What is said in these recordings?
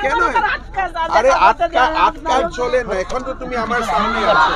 কেন? আরে আটকা চলে না, এখন তো তুমি আমার সামনে আছো।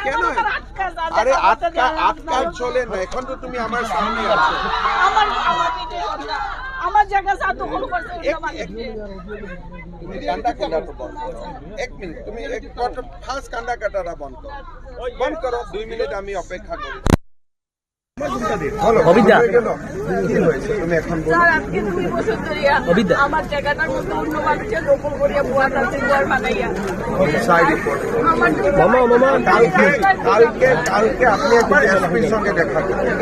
কেন? আরে আটকা চলে না, এখন তো তুমি আমার সামনে আছো। আমার জায়গা দখল করছে। তুমি কান্ডা কাটাটা বন্ধ করো। 1 মিনিট, তুমি ফার্স্ট কান্ডা কাটাটা বন্ধ করো। 2 মিনিট আমি অপেক্ষা করি। আমার জায়গাটার মধ্যে অন্য মানুষের দখল করিয়া বুয়া ঘর বানাইয়া কালকে আপনি একবার এসপির সঙ্গে দেখা করবেন,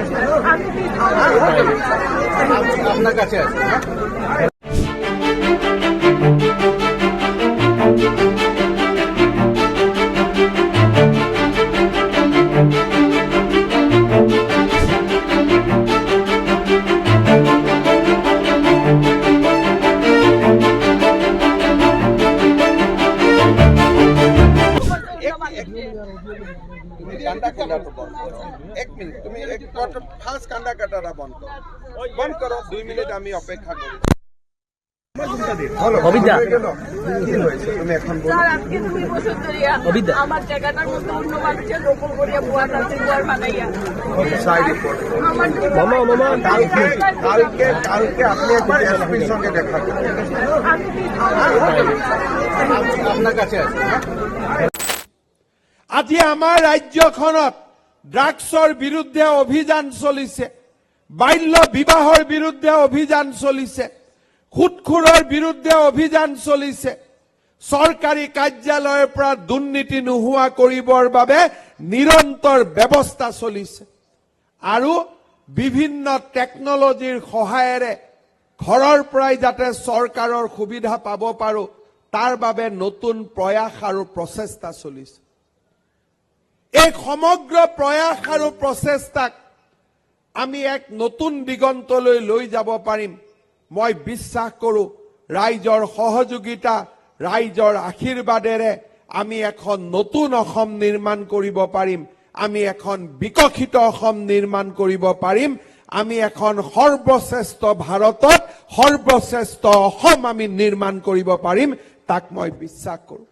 আপনার কাছে আছে। তুমি কান্ডা কাটাটা বন্ধ করো। 1 মিনিট, তুমি ফার্স্ট কান্ডা কাটাটা বন্ধ করো। 2 মিনিট আমি অপেক্ষা করি। আমার জায়গাটার মধ্যে অন্য মানুষের দখল করিয়া বুয়া ঘর বানাইয়া কালকে আপনি একবার এসপির সঙ্গে দেখা করবেন, আপনার কাছে আছে। আজি আমাৰ ৰাজ্যখনত ড্ৰাগছৰ বিৰুদ্ধে অভিযান চলিছে, বাল্য বিবাহৰ বিৰুদ্ধে অভিযান চলিছে, সুদখোৰৰ বিৰুদ্ধে অভিযান চলিছে, চৰকাৰী কাৰ্যালয়ৰ পৰা দুৰ্নীতি নোহোৱা কৰিবৰ বাবে নিৰন্তৰ ব্যৱস্থা চলিছে আৰু বিভিন্ন টেকনলজিৰ সহায়েৰে ঘৰৰ পৰাই যাতে চৰকাৰৰ সুবিধা পাব পাৰো তাৰ বাবে নতুন প্ৰয়াস আৰু প্ৰচেষ্টা চলিছে। এই সমগ্ৰ প্ৰয়াস আৰু প্ৰচেষ্টাক আমি এক নতুন দিগন্তলৈ লৈ যাব পাৰিম। মই বিশ্বাস কৰোঁ ৰাইজৰ সহযোগিতা, ৰাইজৰ আশীৰ্বাদেৰে আমি এখন নতুন অসম নিৰ্মাণ কৰিব পাৰিম, আমি এখন বিকশিত অসম নিৰ্মাণ কৰিব পাৰিম, আমি এখন সৰ্বশ্ৰেষ্ঠ ভাৰতত সৰ্বশ্ৰেষ্ঠ অসম আমি নিৰ্মাণ কৰিব পাৰিম, তাক মই বিশ্বাস কৰোঁ।